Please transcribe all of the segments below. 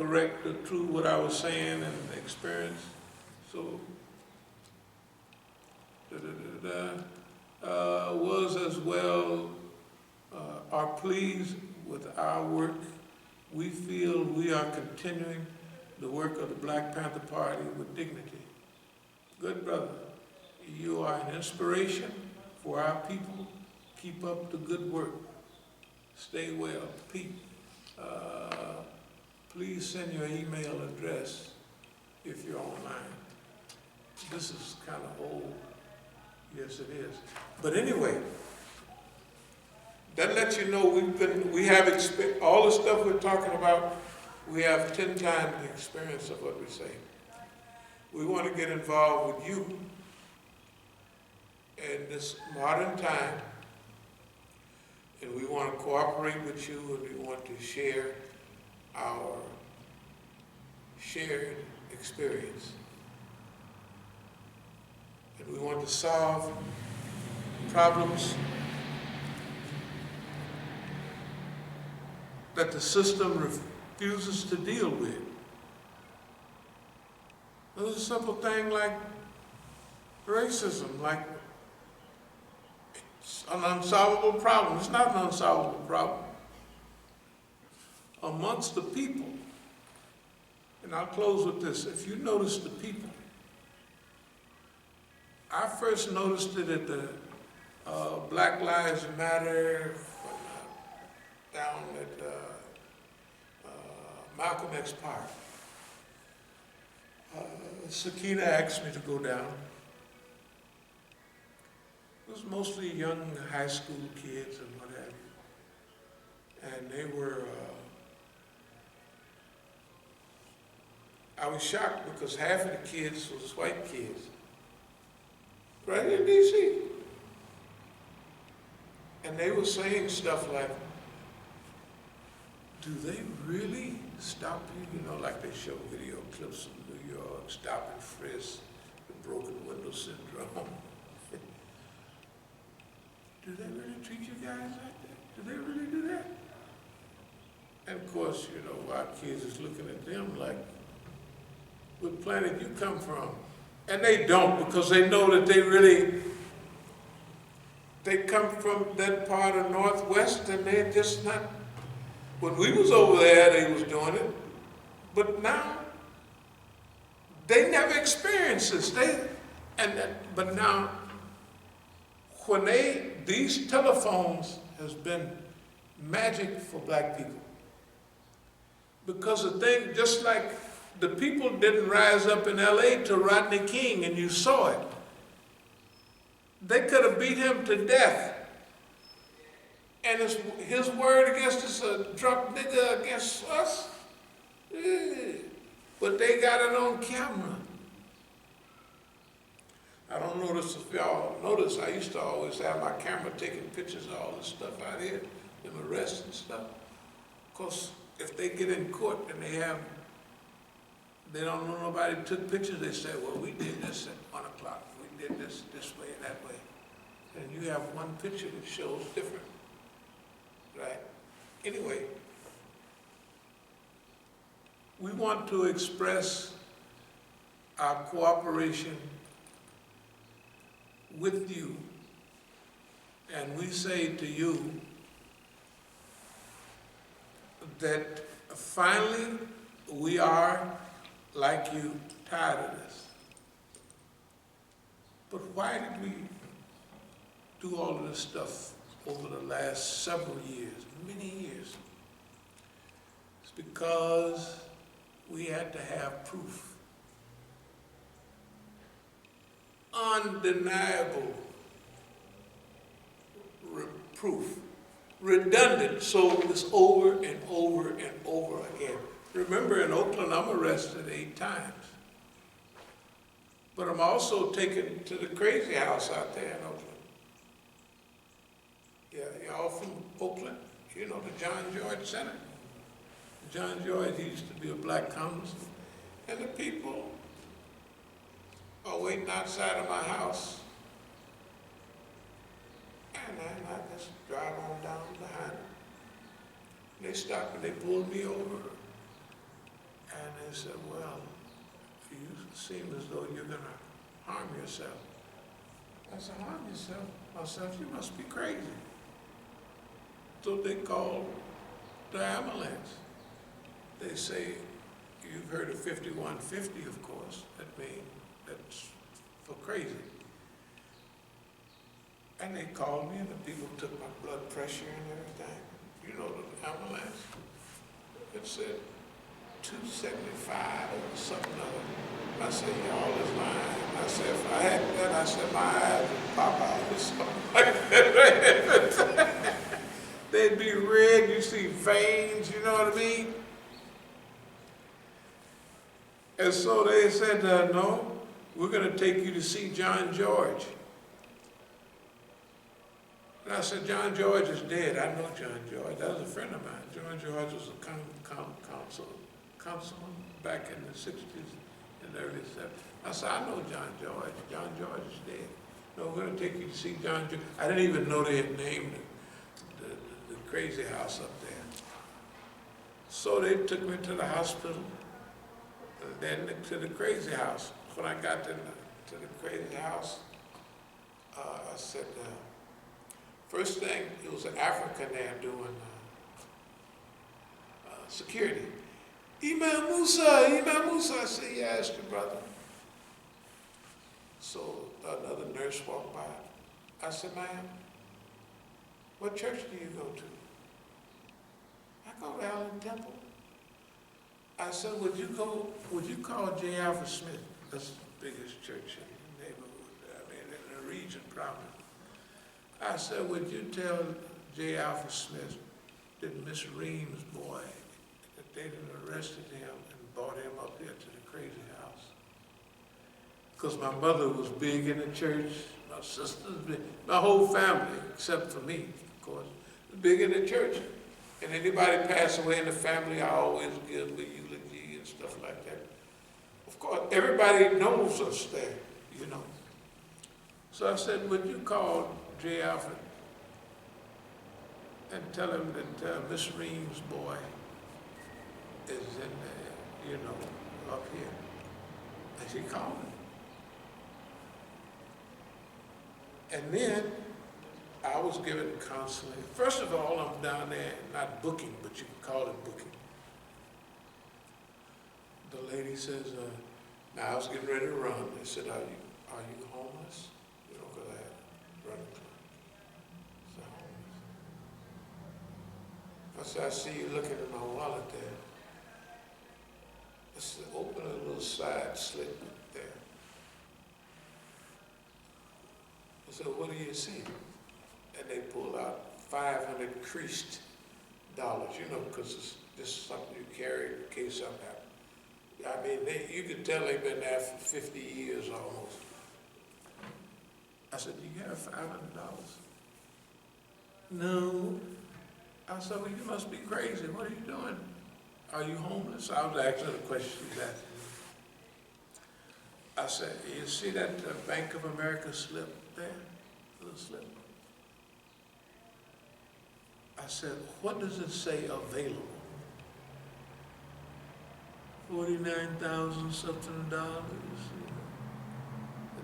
correct or true what I was saying and experience. So, was as well, are pleased with our work. We feel we are continuing the work of the Black Panther Party with dignity. Good brother, you are an inspiration for our people. Keep up the good work. Stay well. Pete, please send your email address if you're online. This is kind of old. Yes, it is. But anyway, that lets you know we have all the stuff we're talking about, we have 10 times the experience of what we say. We want to get involved with you in this modern time, and we want to cooperate with you, and we want to share our shared experience. And we want to solve problems that the system refuses to deal with. There's a simple thing like racism, like it's an unsolvable problem. It's not an unsolvable problem. Amongst the people, and I'll close with this, if you notice the people, I first noticed it at the Black Lives Matter down at Malcolm X Park. Sakina asked me to go down. It was mostly young high school kids and what have you. And they were, I was shocked because half of the kids was white kids. Right in D.C. And they were saying stuff like, do they really stop you? You know, like they show video clips of New York, stop and frisk, the broken window syndrome. Do they really treat you guys like that? Do they really do that? And of course, you know, our kids is looking at them like, what planet you come from? And they don't, because they know that they come from that part of Northwest, and they're just not, when we was over there, they was doing it, but now, they never experienced this. But now, when these telephones has been magic for black people. Because the thing, just like the people didn't rise up in LA to Rodney King, and you saw it. They could have beat him to death. And his word against us, a drunk nigga against us, but they got it on camera. I don't notice if y'all notice, I used to always have my camera taking pictures of all this stuff out here, them arrests and stuff. Of course, if they get in court and they don't know nobody took pictures, they say, well, we did this at 1 o'clock. We did this way and that way. And you have one picture that shows different, right? Anyway, we want to express our cooperation with you, and we say to you that finally we are, like you, tired of this. But why did we do all of this stuff over the last several years, many years? It's because we had to have proof. Undeniable proof. Redundant, so it's over and over and over again. Remember, in Oakland, I'm arrested 8 times. But I'm also taken to the crazy house out there in Oakland. Yeah, y'all from Oakland? You know the John George Center? John George, he used to be a black congressman. And the people are waiting outside of my house. And I just drive on down behind them. They stop and they pull me over. They said, well, you seem as though you're gonna harm yourself. I said, harm yourself? Myself, you must be crazy. So they called the ambulance. They say, you've heard of 5150, of course. That means that's for crazy. And they called me, and the people took my blood pressure and everything. You know, the ambulance, it said 275 or something other. I said, y'all is lying. I said, if I had that, I said, my eyes would pop out or something like that. They'd be red, you see veins, you know what I mean? And so they said, no, we're going to take you to see John George. And I said, John George is dead. I know John George. That was a friend of mine. John George was a councilman back in the 60s and early 70s. I said, I know John George. John George is dead. No, we're going to take you to see John George. I didn't even know they had named the crazy house up there. So they took me to the hospital, and then to the crazy house. When I got to the crazy house, I said, first thing, it was an African there doing security. Imam Musa, Imam Musa. I said, yeah, it's your brother. So another nurse walked by. I said, ma'am, what church do you go to? I go to Allen Temple. I said, would you call J. Alfred Smith? That's the biggest church in the neighborhood, I mean, in the region, probably. I said, would you tell J. Alfred Smith that Miss Ream's boy, that they done arrested him and brought him up here to the crazy house? Because my mother was big in the church, my sisters, my whole family, except for me, of course, was big in the church. And anybody pass away in the family, I always give a eulogy and stuff like that. Of course, everybody knows us there, you know. So I said, would you call J. Alfred and tell him that Miss Ream's boy is in there, you know, up here. And she called him. And then I was given counseling. First of all, I'm down there, not booking, but you can call it booking. The lady says, now I was getting ready to run. They said, are you homeless? You know, because I had run a club. So homeless. I said, I see you looking in my wallet there. I said, open a little side slit there. I said, what do you see? And they pull out 500 creased dollars, you know, because it's just something you carry in case something happens. I mean, you can tell they've been there for 50 years almost. I said, do you have $500? No. I said, well, you must be crazy. What are you doing? Are you homeless? I was asking the question that. I said, you see that Bank of America slip there? Little slip. I said, what does it say available? 49,000 something dollars.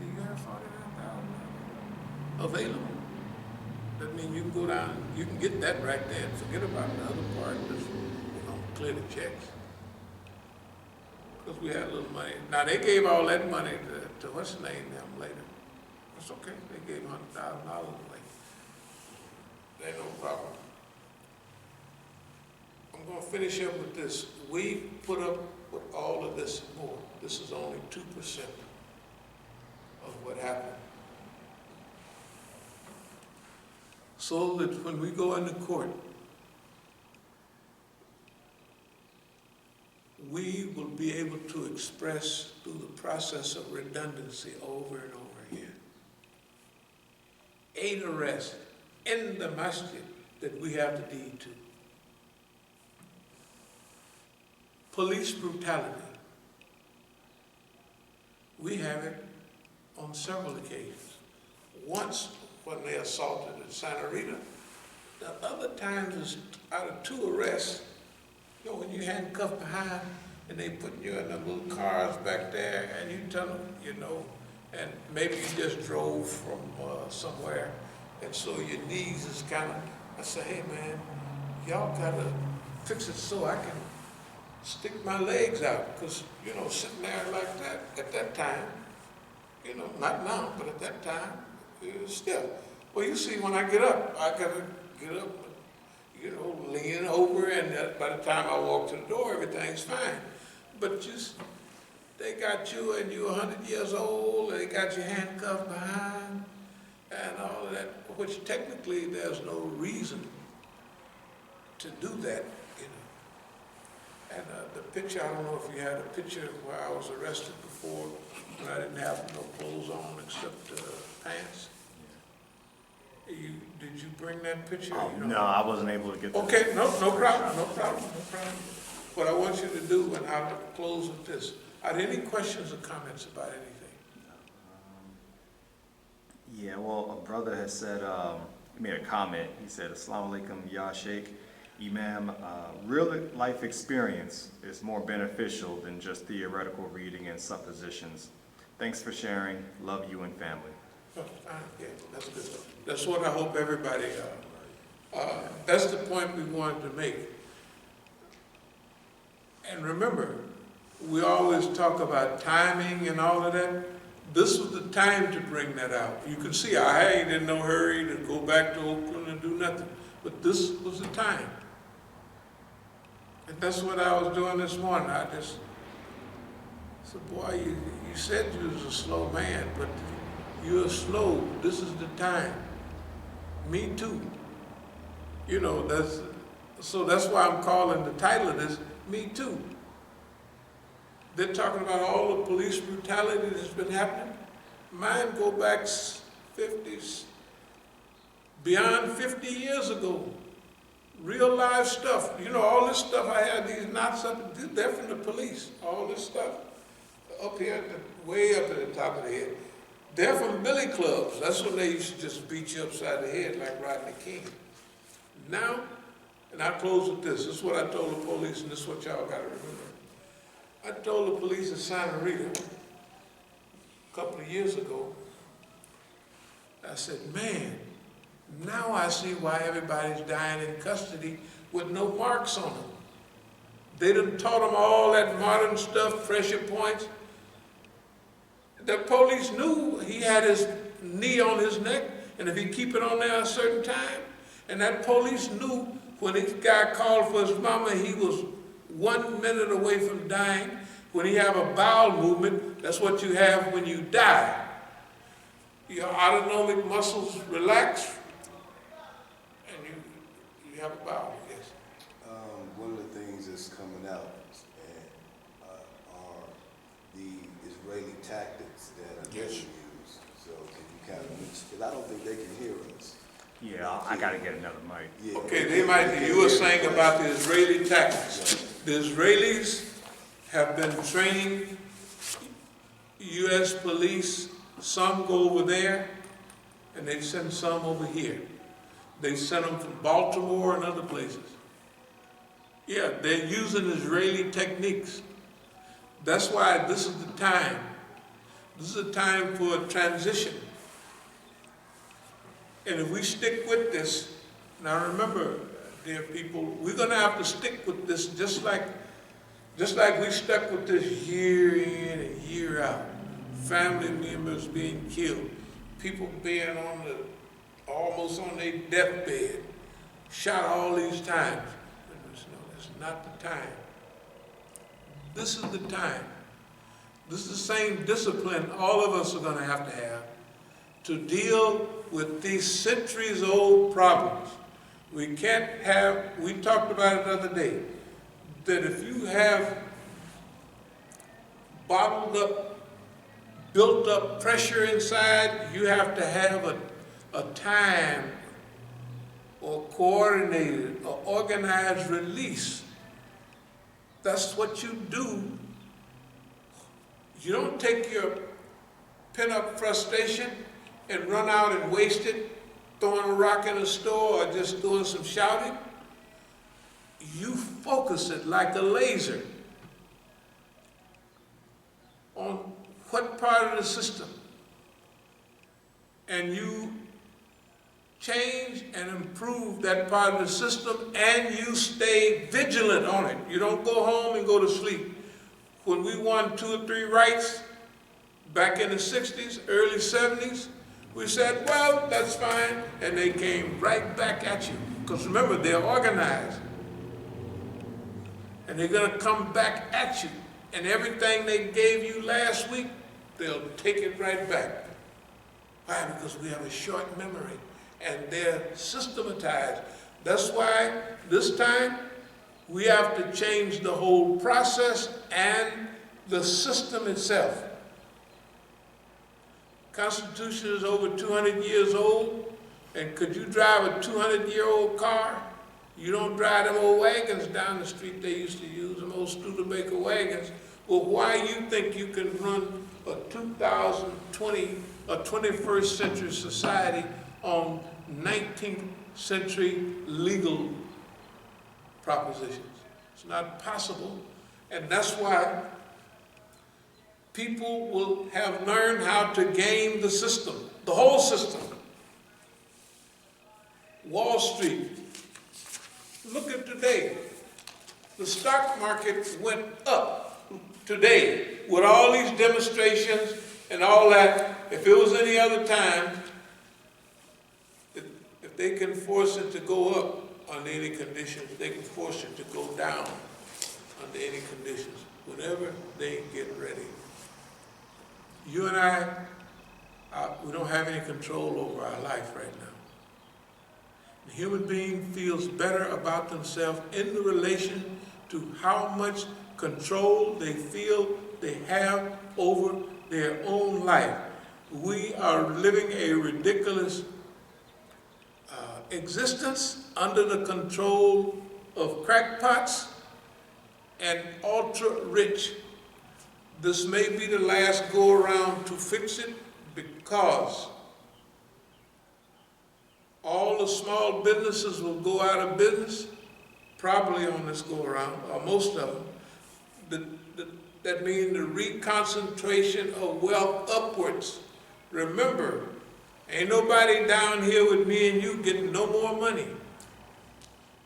You got 49,000 available. That means you can go down, you can get that right there and forget about the other part. Just, clear the checks. Because we had a little money. Now they gave all that money to what's the name them later. That's okay. They gave $100,000 away. There ain't no problem. I'm going to finish up with this. We put up with all of this and more. This is only 2% of what happened. So that when we go into court, we will be able to express through the process of redundancy over and over again. 8 arrests in the masjid that we have the deed to. Police brutality. We have it on several occasions. Once when they assaulted in Santa Rita. The other times is out of 2 arrests. You know, when you handcuffed behind and they putting you in the little cars back there, and you tell them, you know, and maybe you just drove from somewhere, and so your knees is kind of, I say, hey man, y'all gotta fix it so I can stick my legs out, because, you know, sitting there like that, at that time, you know, not now, but at that time, it was still. Well, you see, when I get up, I gotta get up, you know, lean over, and by the time I walk to the door, everything's fine. But they got you, and you're 100 years old, and they got you handcuffed behind, and all of that, which technically there's no reason to do that, you know. And the picture, I don't know if you had a picture where I was arrested before, when I didn't have no clothes on except pants. Did you bring that picture? No, I wasn't able to get that. Okay, no problem. What I want you to do, and I'll close with this, are there any questions or comments about anything? Yeah, well, a brother has said, he made a comment. He said, Assalamu alaikum, Ya Sheikh. Imam, real life experience is more beneficial than just theoretical reading and suppositions. Thanks for sharing. Love you and family. Yeah, that's good. That's what I hope everybody, that's the point we wanted to make. And remember, we always talk about timing and all of that. This was the time to bring that out. You can see I ain't in no hurry to go back to Oakland and do nothing. But this was the time. And that's what I was doing this morning. I just said, boy, you said you was a slow man, but you're slow. This is the time. Me too. You know, that's why I'm calling the title of this, Me Too. They're talking about all the police brutality that's been happening. Mine go back 50s, beyond 50 years ago. Real live stuff. You know, all this stuff I had, these knots up, they're from the police. All this stuff up here, way up at the top of the head. They're from billy clubs. That's when they used to just beat you upside the head like Rodney King. Now, and I'll close with this. This is what I told the police, and this is what y'all got to remember. I told the police in Santa Rita a couple of years ago, I said, man, now I see why everybody's dying in custody with no marks on them. They done taught them all that modern stuff, pressure points. The police knew he had his knee on his neck, and if he keep it on there a certain time, and that police knew when this guy called for his mama, he was 1 minute away from dying. When you have a bowel movement, that's what you have when you die. Your autonomic muscles relax, and you have a bowel, yes. One of the things that's coming out are the Israeli tactics that are being used. So can you kind of mix? Because I don't think they can hear us. Yeah, I got to get another mic. Yeah. Okay, they might. You were saying about the Israeli tactics. The Israelis have been training U.S. police. Some go over there, and they send some over here. They send them from Baltimore and other places. Yeah, they're using Israeli techniques. That's why this is the time. This is a time for a transition. And if we stick with this, now remember, dear people, we're going to have to stick with this just like we stuck with this year in and year out. Family members being killed, people being almost on their deathbed, shot all these times. No, that's not the time. This is the time. This is the same discipline all of us are going to have to deal with these centuries-old problems. We talked about it the other day, that if you have bottled up, built up pressure inside, you have to have a time or coordinated or organized release. That's what you do. You don't take your pent-up frustration and run out and waste it, throwing a rock in a store or just doing some shouting. You focus it like a laser. of the system and you change and improve that part of the system and you stay vigilant on it. You don't go home and go to sleep. When we won 2 or 3 rights back in the 60s, early 70s, we said, well, that's fine. And they came right back at you. Because remember, they're organized. And they're going to come back at you. And everything they gave you last week, they'll take it right back. Why? Because we have a short memory. And they're systematized. That's why this time we have to change the whole process and the system itself. Constitution is over 200 years old, and could you drive a 200-year-old car? You don't drive them old wagons down the street they used to use, them old Studebaker wagons. Well, why you think you can run a 2020, a 21st century society on 19th century legal propositions? It's not possible, and that's why people will have learned how to game the system, the whole system. Wall Street, look at today. The stock market went up today with all these demonstrations and all that. If it was any other time, if they can force it to go up under any conditions, they can force it to go down under any conditions, whenever they get ready. You and I, we don't have any control over our life right now. The human being feels better about themselves in the relation to how much control they feel they have over their own life. We are living a ridiculous existence under the control of crackpots and ultra-rich. This may be the last go-around to fix it, because all the small businesses will go out of business, probably on this go-around, or most of them. That means the reconcentration of wealth upwards. Remember, ain't nobody down here with me and you getting no more money.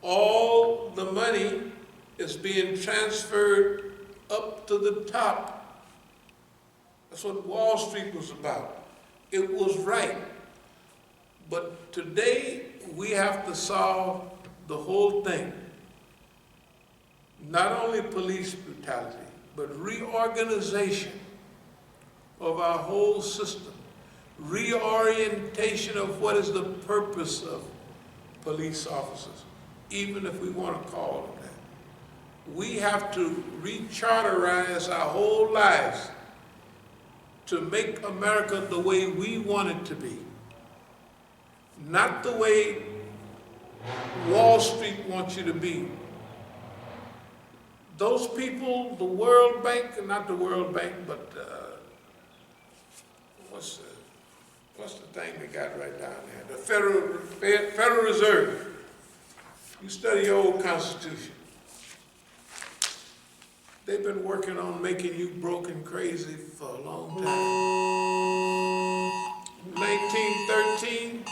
All the money is being transferred up to the top. That's what Wall Street was about. It was right. But today, we have to solve the whole thing. Not only police brutality, but reorganization of our whole system. Reorientation of what is the purpose of police officers, even if we want to call them that. We have to recharterize our whole lives to make America the way we want it to be. Not the way Wall Street wants you to be. Those people, the World Bank, not the World Bank, but what's the thing they got right down there? The Federal Reserve. You study your old Constitution. They've been working on making you broke and crazy for a long time. 1913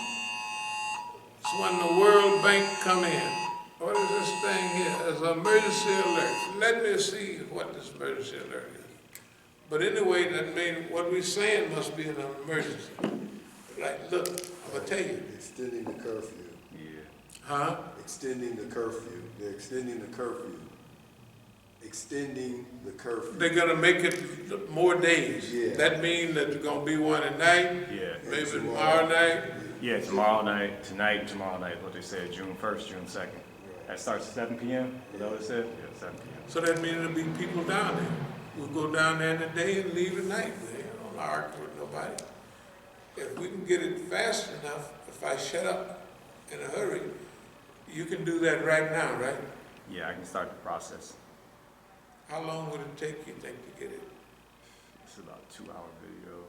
is when the World Bank come in. What is this thing here? It's an emergency alert. Let me see what this emergency alert is. But anyway, that means what we're saying must be an emergency. Like, look, I'm gonna tell you. Extending the curfew. Yeah. Huh? Extending the curfew. They're extending the curfew. Extending the curfew. They're gonna make it more days. Yeah. That means that there's gonna be one at night, Yeah. maybe tomorrow night. Yeah, tomorrow night, tomorrow night, what they said, June 1st, June 2nd. That starts at 7 p.m., is that what it said? Yeah, 7 p.m. So that means there'll be people down there. We'll go down there in the day and leave at night. We don't argue with nobody. If we can get it fast enough, if I shut up in a hurry, you can do that right now, right? Yeah, I can start the process. How long would it take, you think, to get it? This is about a 2-hour video.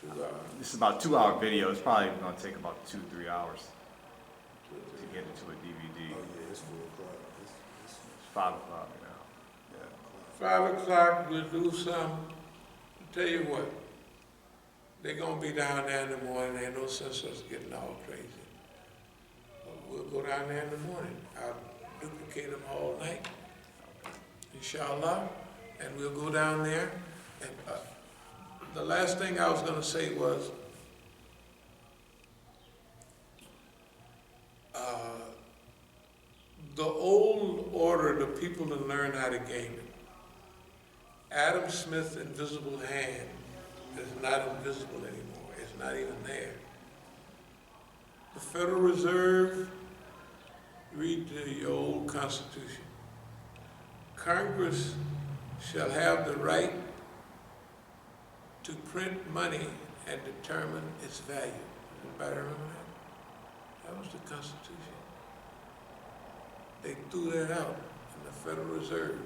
2 hours? This is about a 2-hour video. It's probably gonna take about 2-3 hours to get it to a DVD. Oh yeah, it's 4 o'clock. It's It's 5 o'clock now. yeah, 5 o'clock, we'll do some. I'll tell you what, they're gonna be down there in the morning, ain't no sense us getting all crazy. We'll go down there in the morning. I'll duplicate them all night, inshallah, and we'll go down there. And the last thing I was gonna say was, the old order, the people to learn how to game it. Adam Smith's invisible hand is not invisible anymore. It's not even there. The Federal Reserve, read the old Constitution. Congress shall have the right to print money and determine its value. Anybody remember that? That was the Constitution. They threw that out in the Federal Reserve.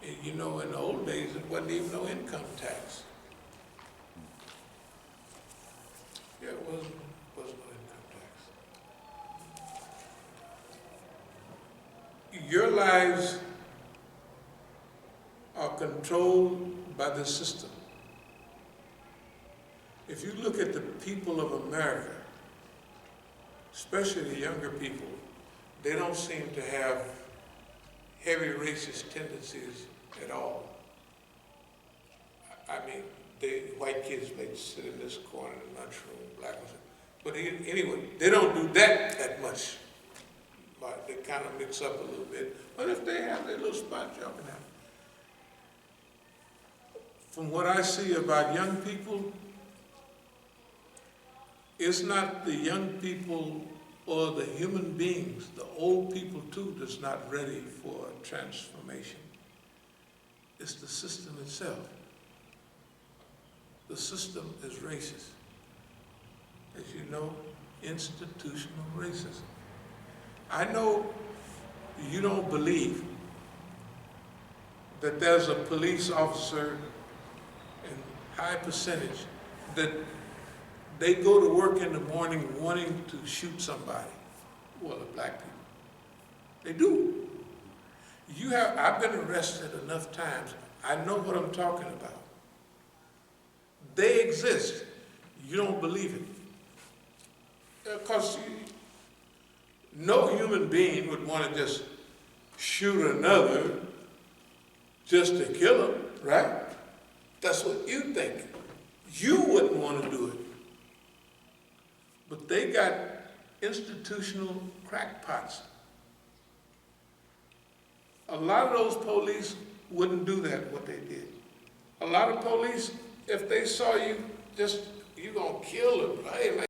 And you know, in the old days, it wasn't even no income tax. Yeah, it wasn't no income tax. Your lives are controlled by the system. If you look at the people of America, especially the younger people, they don't seem to have heavy racist tendencies at all. I mean, white kids may sit in this corner in the lunchroom, black ones. But anyway, they don't do that much. But they kind of mix up a little bit. But if they have their little spot, y'all can have it. From what I see about young people, it's not the young people or the human beings, the old people too, that's not ready for transformation. It's the system itself. The system is racist. As you know, institutional racism. I know you don't believe that there's a police officer in high percentage that they go to work in the morning wanting to shoot somebody. Well, the black people. They do. I've been arrested enough times. I know what I'm talking about. They exist. You don't believe it. Because no human being would want to just shoot another just to kill him, right? That's what you think. You wouldn't want to do it. But they got institutional crackpots. A lot of those police wouldn't do that, what they did. A lot of police, if they saw you, you gonna kill them, hey, man.